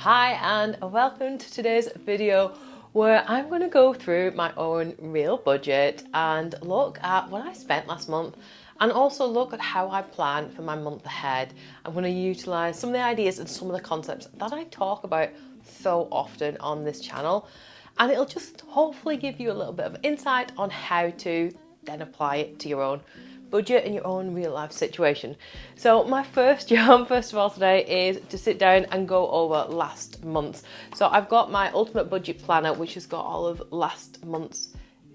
Hi and welcome to today's video where I'm going to go through my own real budget and look at what I spent last month and also look at how I plan for my month ahead. I'm going to utilise some of the ideas and some of the concepts that I talk about so often on this channel, and it'll just hopefully give you a little bit of insight on how to then apply it to your own budget in your own real life situation. So my first job, first of all, today is to sit down and go over last month's. So I've got my ultimate budget planner, which has got all of last month's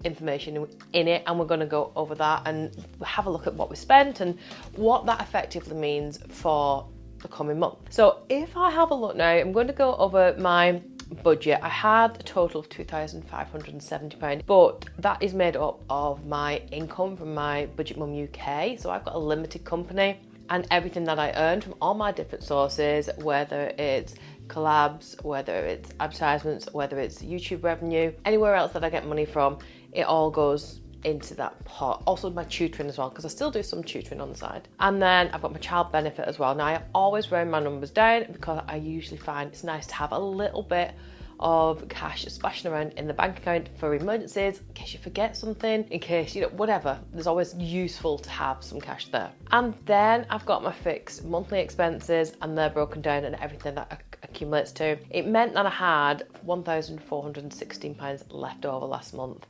information in it, and we're going to go over that and have a look at what we spent and what that effectively means for the coming month. So if I have a look now, I'm going to go over my budget. I had a total of £2,570, but that is made up of my income from my Budget Mum UK. So I've got a limited company, and everything that I earn from all my different sources, whether it's collabs, whether it's advertisements, whether it's YouTube revenue, anywhere else that I get money from, it all goes into that pot. Also my tutoring as well, because I still do some tutoring on the side. And then I've got my child benefit as well. Now I always round my numbers down because I usually find it's nice to have a little bit of cash splashing around in the bank account for emergencies, in case you forget something, in case, whatever. There's always useful to have some cash there. And then I've got my fixed monthly expenses, and they're broken down and everything that accumulates to. It meant that I had £1,416 left over last month.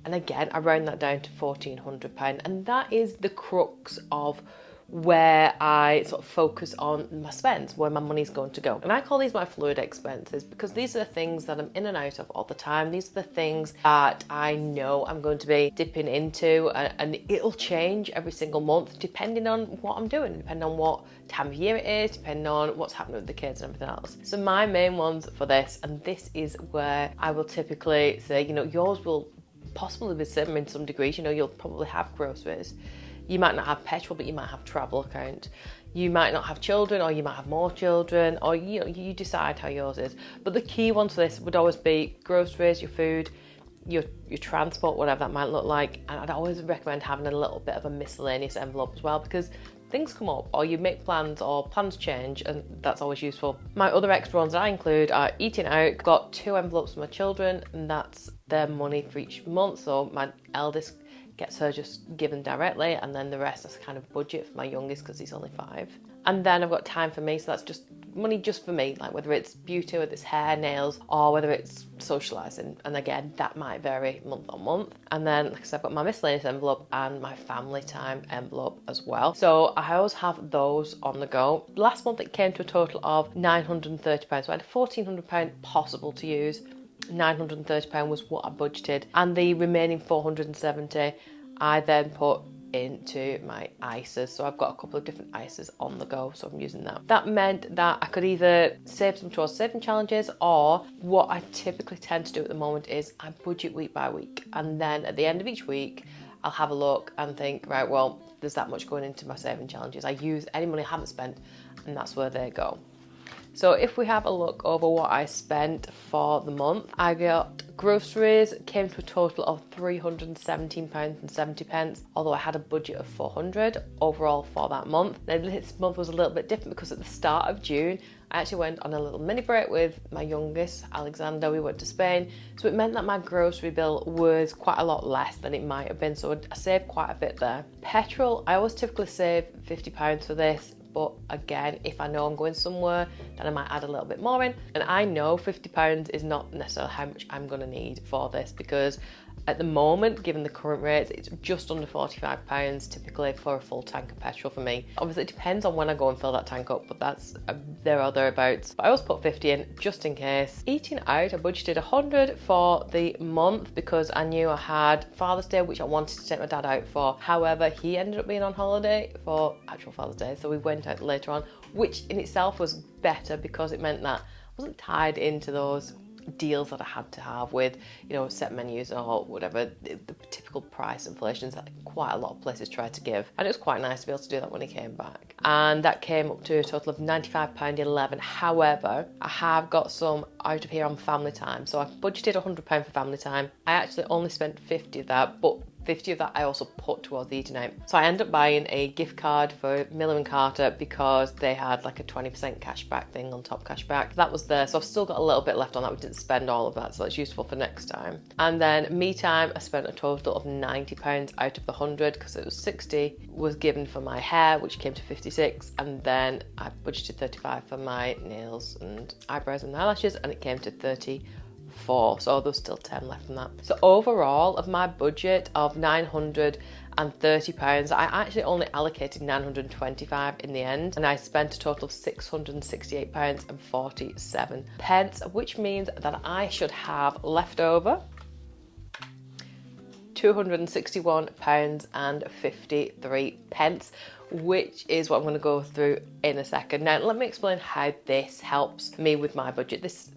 And again, I round that down to £1,400. And that is the crux of where I sort of focus on my spends, where my money's going to go. And I call these my fluid expenses because these are the things that I'm in and out of all the time. These are the things that I know I'm going to be dipping into, and it'll change every single month depending on what I'm doing, depending on what time of year it is, depending on what's happening with the kids and everything else. So my main ones for this, and this is where I will typically say, yours will possibly be similar in some degrees. You'll probably have groceries. You might not have petrol, but you might have travel account. You might not have children, or you might have more children, or you decide how yours is. But the key ones for this would always be groceries, your food, your transport, whatever that might look like. And I'd always recommend having a little bit of a miscellaneous envelope as well, because things come up, or you make plans, or plans change, and that's always useful. My other extra ones that I include are eating out. Got 2 envelopes for my children, and that's their money for each month. So my eldest gets her just given directly, and then the rest is kind of budget for my youngest because he's only 5. And then I've got time for me, so that's just money just for me, like whether it's beauty, whether it's hair, nails, or whether it's socialising. And again, that might vary month on month. And then, like I said, I've got my miscellaneous envelope and my family time envelope as well. So I always have those on the go. Last month it came to a total of £930. So I had £1,400 possible to use. £930 was what I budgeted, and the remaining £470 I then put into my ISAs. So I've got a couple of different ISAs on the go, so I'm using that. That meant that I could either save some towards saving challenges, or what I typically tend to do at the moment is I budget week by week, and then at the end of each week I'll have a look and think, right, well, there's that much going into my saving challenges. I use any money I haven't spent, and that's where they go. So if we have a look over what I spent for the month, I got groceries, came to a total of £317.70, although I had a budget of £400 overall for that month. Now this month was a little bit different because at the start of June, I actually went on a little mini break with my youngest, Alexander. We went to Spain, so it meant that my grocery bill was quite a lot less than it might have been, so I saved quite a bit there. Petrol, I always typically save £50 for this. But again, if I know I'm going somewhere, then I might add a little bit more in. And I know £50 is not necessarily how much I'm going to need for this, because at the moment, given the current rates, it's just under £45 typically for a full tank of petrol for me. Obviously, it depends on when I go and fill that tank up, but that's there or thereabouts. But I always put 50 in just in case. Eating out, I budgeted 100 for the month because I knew I had Father's Day, which I wanted to take my dad out for. However, he ended up being on holiday for actual Father's Day, so we went out later on, which in itself was better because it meant that I wasn't tied into those deals that I had to have with, set menus or whatever, the typical price inflations that quite a lot of places try to give. And it was quite nice to be able to do that when he came back. And that came up to a total of £95.11. However, I have got some out of here on family time. So I budgeted £100 for family time. I actually only spent 50 of that, but 50 of that I also put towards the eating out. So I ended up buying a gift card for Miller and Carter because they had like a 20% cashback thing on top cashback. That was there, so I've still got a little bit left on that. We didn't spend all of that, so that's useful for next time. And then me time, I spent a total of £90 out of the 100 because it was 60 was given for my hair, which came to 56, and then I budgeted 35 for my nails and eyebrows and eyelashes, and it came to 34, so there's still 10 left from that. So overall of my budget of £930, I actually only allocated £925 in the end, and I spent a total of £668.47, which means that I should have left over £261.53, which is what I'm going to go through in a second. Now let me explain how this helps me with my budget. This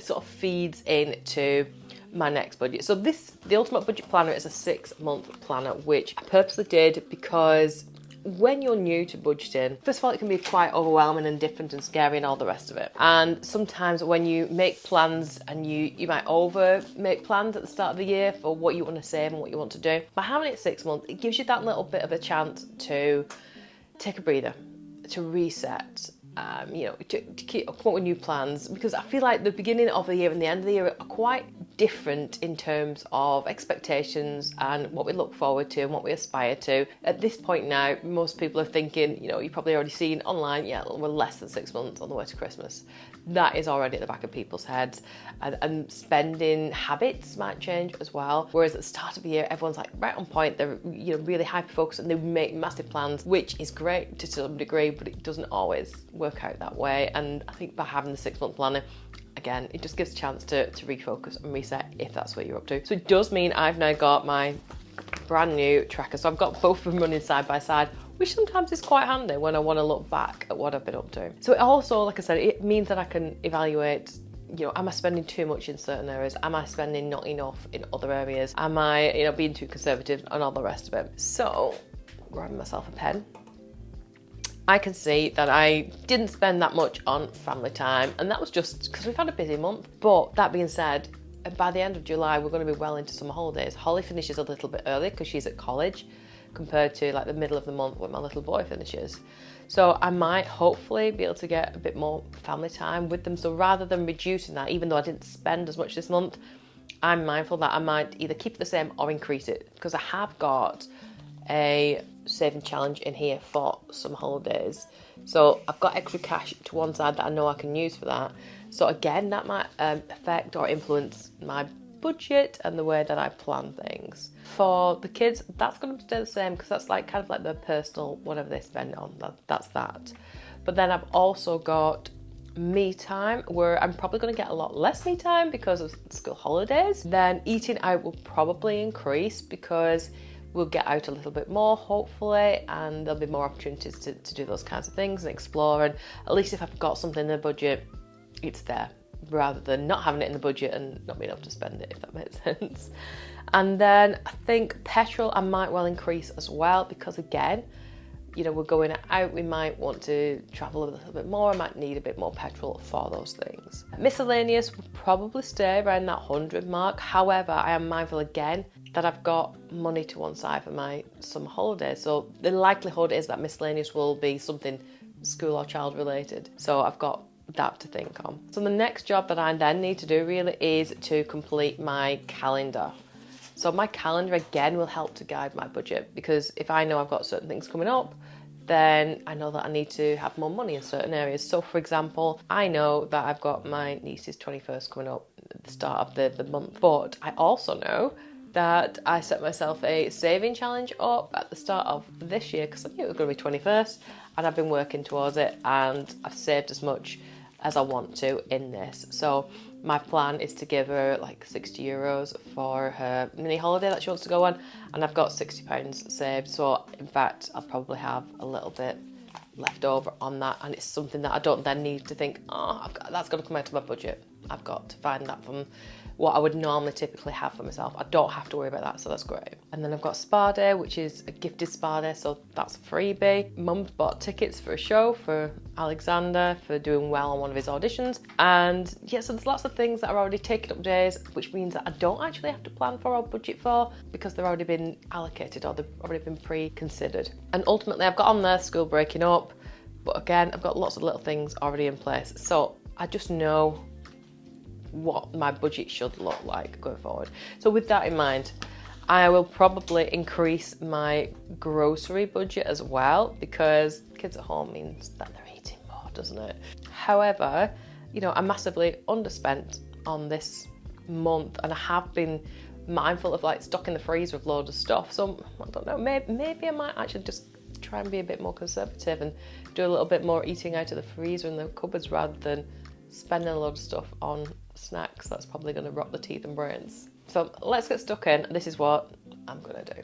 sort of feeds into my next budget. So the Ultimate Budget Planner is a 6-month planner, which I purposely did because when you're new to budgeting, first of all, it can be quite overwhelming and different and scary and all the rest of it. And sometimes when you make plans and you might over make plans at the start of the year for what you want to save and what you want to do. By having it 6 months, it gives you that little bit of a chance to take a breather, to reset, to come up with new plans, because I feel like the beginning of the year and the end of the year are quite different in terms of expectations and what we look forward to and what we aspire to. At this point now, most people are thinking, you've probably already seen online, we're less than 6 months on the way to Christmas. That is already at the back of people's heads, and spending habits might change as well. Whereas at the start of the year, everyone's like right on point. They're really hyper focused and they make massive plans, which is great to some degree, but it doesn't always work out that way. And I think by having the 6-month planner, again, it just gives a chance to refocus and reset if that's what you're up to. So it does mean I've now got my brand new tracker. So I've got both of them running side by side, which sometimes is quite handy when I want to look back at what I've been up to. So it also, like I said, it means that I can evaluate, am I spending too much in certain areas? Am I spending not enough in other areas? Am I, being too conservative and all the rest of it? So, grabbing myself a pen, I can see that I didn't spend that much on family time, and that was just because we've had a busy month. But that being said, by the end of July, we're going to be well into summer holidays. Holly finishes a little bit early because she's at college, compared to like the middle of the month when my little boy finishes. So I might hopefully be able to get a bit more family time with them. So rather than reducing that, even though I didn't spend as much this month, I'm mindful that I might either keep it the same or increase it, because I have got a saving challenge in here for some holidays. So I've got extra cash to one side that I know I can use for that. So again, that might affect or influence my budget and the way that I plan things. For the kids, that's going to stay the same because that's like kind of like their personal, whatever they spend on, that's that. But then I've also got me time, where I'm probably going to get a lot less me time because of school holidays. Then eating out will probably increase because we'll get out a little bit more, hopefully, and there'll be more opportunities to do those kinds of things and explore. And at least if I've got something in the budget, it's there, rather than not having it in the budget and not being able to spend it, if that makes sense. And then I think petrol I might well increase as well, because again, we're going out, we might want to travel a little bit more, I might need a bit more petrol for those things. Miscellaneous will probably stay around that 100 mark. However, I am mindful again that I've got money to one side for my summer holidays. So the likelihood is that miscellaneous will be something school or child related. So I've got that to think on. So the next job that I then need to do really is to complete my calendar. So my calendar again will help to guide my budget, because if I know I've got certain things coming up, then I know that I need to have more money in certain areas. So for example, I know that I've got my niece's 21st coming up at the start of the month, but I also know that I set myself a saving challenge up at the start of this year because I knew it was going to be 21st, and I've been working towards it, and I've saved as much as I want to in this. So my plan is to give her like €60 for her mini holiday that she wants to go on, and I've got £60 saved. So in fact, I'll probably have a little bit left over on that, and it's something that I don't then need to think, that's going to come out of my budget. I've got to find that from what I would normally typically have for myself. I don't have to worry about that, so that's great. And then I've got spa day, which is a gifted spa day, so that's a freebie. Mum's bought tickets for a show for Alexander for doing well on one of his auditions. And yeah, so there's lots of things that are already taken up days, which means that I don't actually have to plan for or budget for because they've already been allocated or they've already been pre-considered. And ultimately I've got on there school breaking up, but again, I've got lots of little things already in place. So I just know what my budget should look like going forward. So with that in mind, I will probably increase my grocery budget as well, because kids at home means that they're eating more, doesn't it? However, you know, I massively underspent on this month, and I have been mindful of like stocking the freezer with loads of stuff. So I don't know, maybe I might actually just try and be a bit more conservative and do a little bit more eating out of the freezer and the cupboards rather than spending a lot of stuff on snacks. That's probably going to rot the teeth and brains. So let's get stuck in. This is what I'm going to do.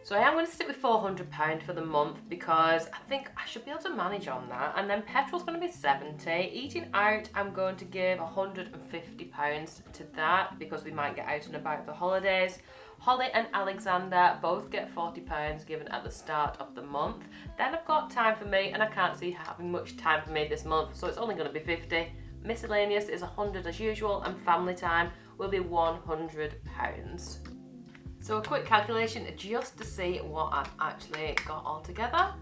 So I am going to stick with £400 for the month because I think I should be able to manage on that. And then petrol's going to be 70. Eating out, I'm going to give £150 to that because we might get out and about for holidays. Holly and Alexander both get £40 given at the start of the month. Then I've got time for me, and I can't see having much time for me this month, so it's only going to be 50. Miscellaneous is 100 as usual, and family time will be £100. So a quick calculation just to see what I've actually got all together.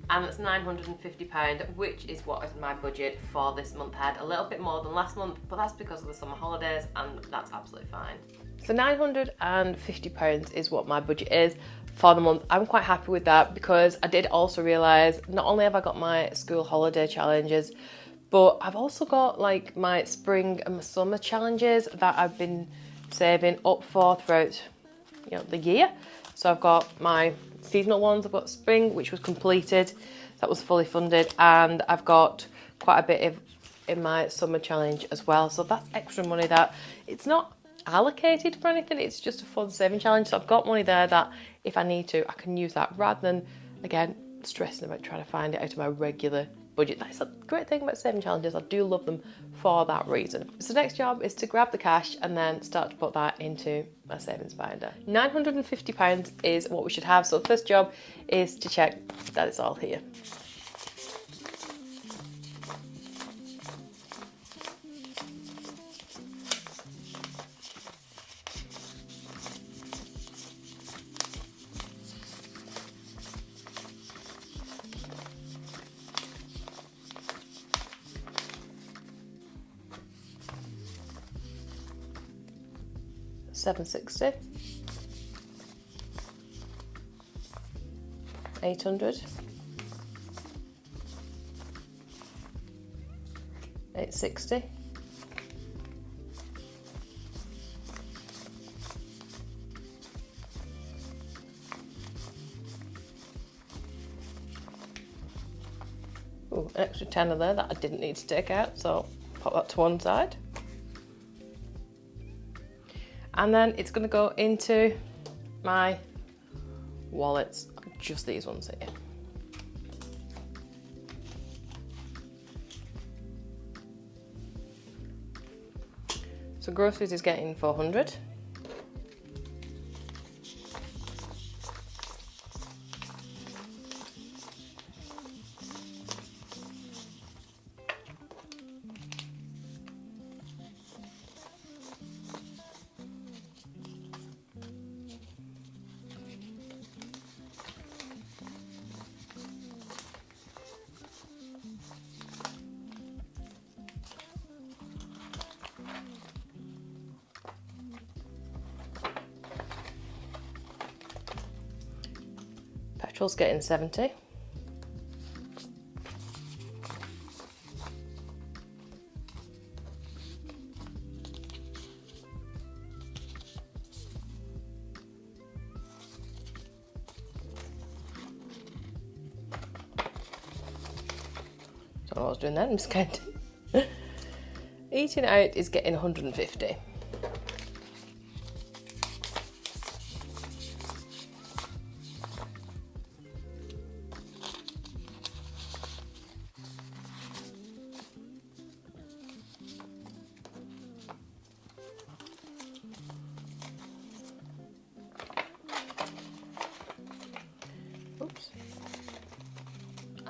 And it's £950, which is what is my budget for this month ahead. A little bit more than last month, but that's because of the summer holidays, and that's absolutely fine. So £950 is what my budget is for the month. I'm quite happy with that because I did also realise not only have I got my school holiday challenges, but I've also got like my spring and my summer challenges that I've been saving up for throughout, you know, the year. So I've got my seasonal ones. I've got spring, which was completed, that was fully funded, and I've got quite a bit in my summer challenge as well. So that's extra money that it's not allocated for anything, it's just a fun saving challenge. So I've got money there that if I need to, I can use that rather than, again, stressing about trying to find it out of my regular budget. That's a great thing about saving challenges. I do love them for that reason. So the next job is to grab the cash and then start to put that into my savings binder. £950 is what we should have. So the first job is to check that it's all here. £760, £800, £860, an extra tenner there that I didn't need to take out, so pop that to one side. And then it's going to go into my wallets, just these ones here. So groceries is getting 400. Petrol's getting 70. Don't know what I was doing then, I'm just counting. Eating out is getting 150.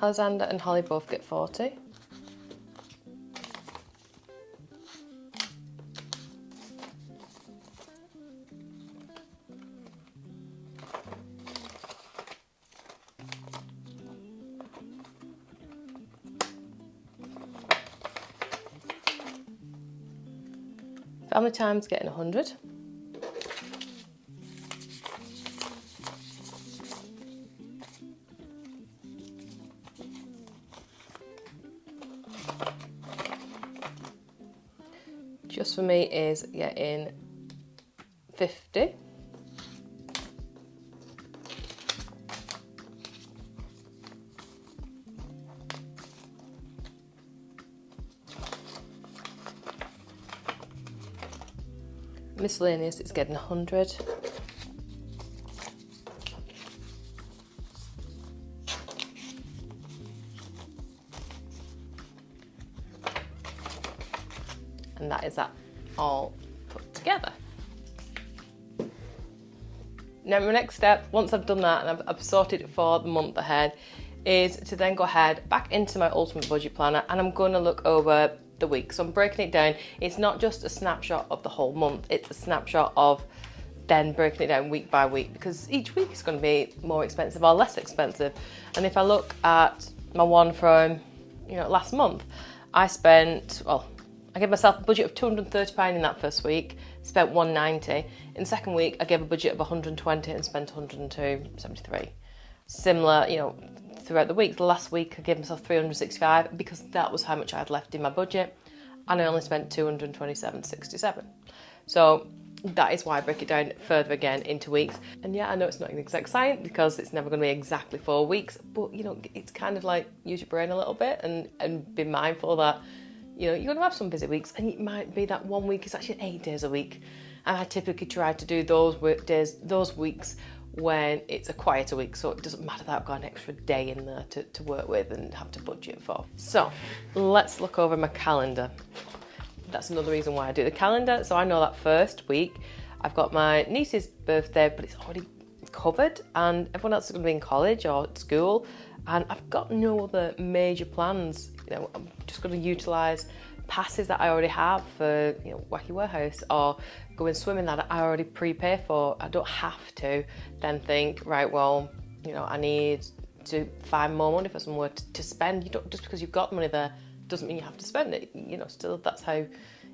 Alexander and Holly both get 40. Family time's getting 100. Just for me is getting 50. Miscellaneous is getting 100. And that is that all put together. Now my next step, once I've done that and I've sorted it for the month ahead, is to then go ahead back into my ultimate budget planner, and I'm going to look over the week. So I'm breaking it down. It's not just a snapshot of the whole month, it's a snapshot of then breaking it down week by week, because each week is going to be more expensive or less expensive. And if I look at my one from last month, I gave myself a budget of £230 in that first week, spent £190. In the second week, I gave a budget of £120 and spent £102.73. Similar, throughout the week. The last week, I gave myself £365 because that was how much I had left in my budget, and I only spent £227.67. So that is why I break it down further again into weeks. And yeah, I know it's not an exact science because it's never going to be exactly 4 weeks, but it's kind of like use your brain a little bit and be mindful that you're going to have some busy weeks, and it might be that 1 week is actually 8 days a week. And I typically try to do those weeks when it's a quieter week, so it doesn't matter that I've got an extra day in there to work with and have to budget for. So let's look over my calendar. That's another reason why I do the calendar. So I know that first week I've got my niece's birthday, but it's already covered, and everyone else is going to be in college or at school, and I've got no other major plans. I'm just going to utilise passes that I already have for Wacky Warehouse, or going swimming that I already prepay for. I don't have to then think, right, well, I need to find more money for somewhere to spend. You don't, just because you've got money there doesn't mean you have to spend it. Still, that's how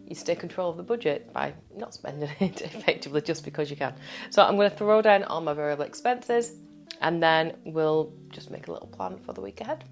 you stay control of the budget, by not spending it effectively just because you can. So I'm going to throw down all my variable expenses, and then we'll just make a little plan for the week ahead.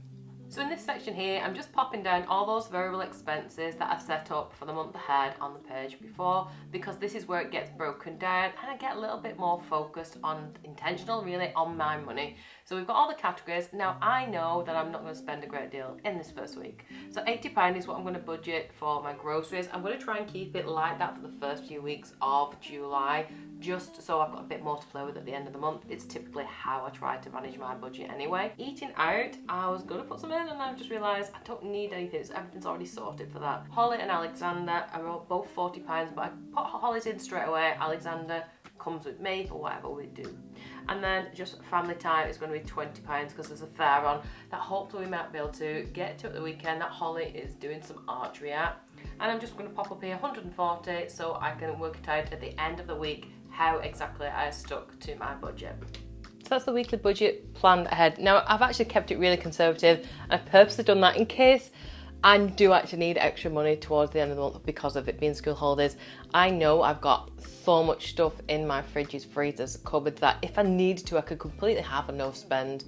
So in this section here, I'm just popping down all those variable expenses that I set up for the month ahead on the page before, because this is where it gets broken down and I get a little bit more focused on intentional, really, on my money. So we've got all the categories. Now I know that I'm not going to spend a great deal in this first week. So £80 is what I'm going to budget for my groceries. I'm going to try and keep it like that for the first few weeks of July, just so I've got a bit more to play with at the end of the month. It's typically how I try to manage my budget anyway. Eating out, I was going to put some in, and I've just realised I don't need anything, so everything's already sorted for that. Holly and Alexander are both £40, but I put Holly's in straight away. Alexander comes with me for whatever we do. And then just family time is going to be £20 because there's a fair on that hopefully we might be able to get to at the weekend that Holly is doing some archery at. And I'm just going to pop up here 140 so I can work it out at the end of the week how exactly I stuck to my budget. So that's the weekly budget planned ahead. Now I've actually kept it really conservative, and I've purposely done that in case I do actually need extra money towards the end of the month because of it being school holidays. I know I've got so much stuff in my fridges, freezers, cupboards that if I needed to, I could completely have a no spend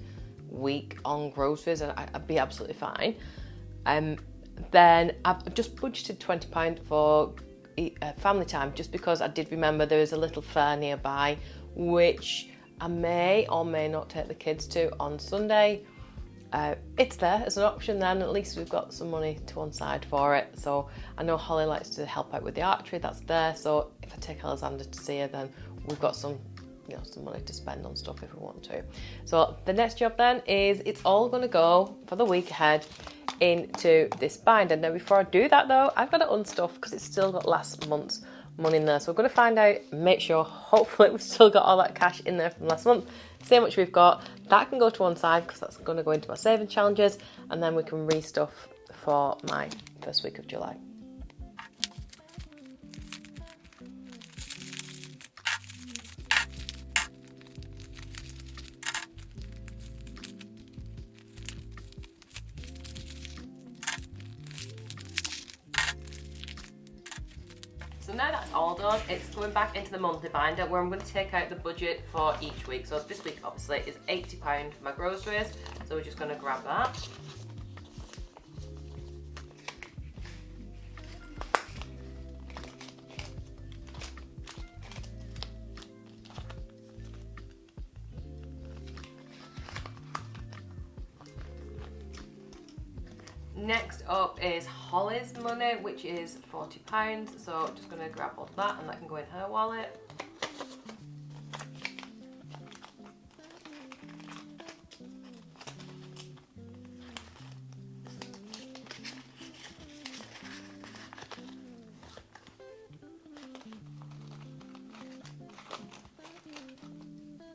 week on groceries and I'd be absolutely fine. Then I've just budgeted £20 for family time, just because I did remember there is a little fair nearby which I may or may not take the kids to on Sunday. It's there as an option then, at least we've got some money to one side for it. So I know Holly likes to help out with the archery, that's there. So if I take Alexander to see her, then we've got some money to spend on stuff if we want to. So the next job then is it's all going to go for the week ahead into this binder. Now before I do that though, I've got to unstuff because it's still got last month's money in there. So we're going to find out, make sure, hopefully we've still got all that cash in there from last month. See how much we've got. That can go to one side because that's going to go into my saving challenges, and then we can restuff for my first week of July. So now that's all done, it's going back into the monthly binder where I'm going to take out the budget for each week. So this week obviously is £80 for my groceries, so we're just going to grab that. Next up is Holly's money, which is £40. So I'm just going to grab all of that and that can go in her wallet.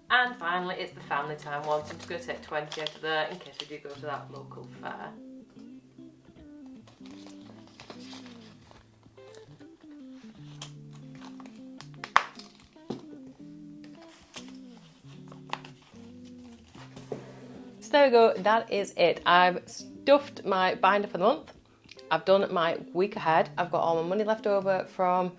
And finally, it's the family time one, so I'm just going to take 20 out of there in case we do go to that local fair. So there we go, that is it. I've stuffed my binder for the month. I've done my week ahead. I've got all my money left over from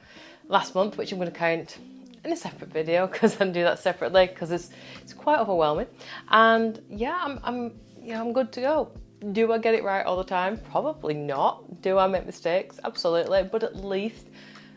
last month, which I'm going to count in a separate video because I do that separately because it's quite overwhelming. And yeah, I'm good to go. Do I get it right all the time? Probably not. Do I make mistakes? Absolutely. But at least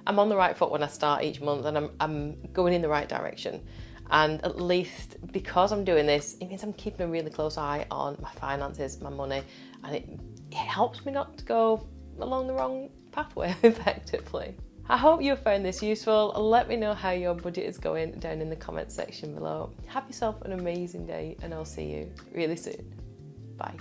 I'm on the right foot when I start each month and I'm going in the right direction. And at least because I'm doing this, it means I'm keeping a really close eye on my finances, my money, and it helps me not to go along the wrong pathway effectively. I hope you found this useful. Let me know how your budget is going down in the comments section below. Have yourself an amazing day and I'll see you really soon. Bye.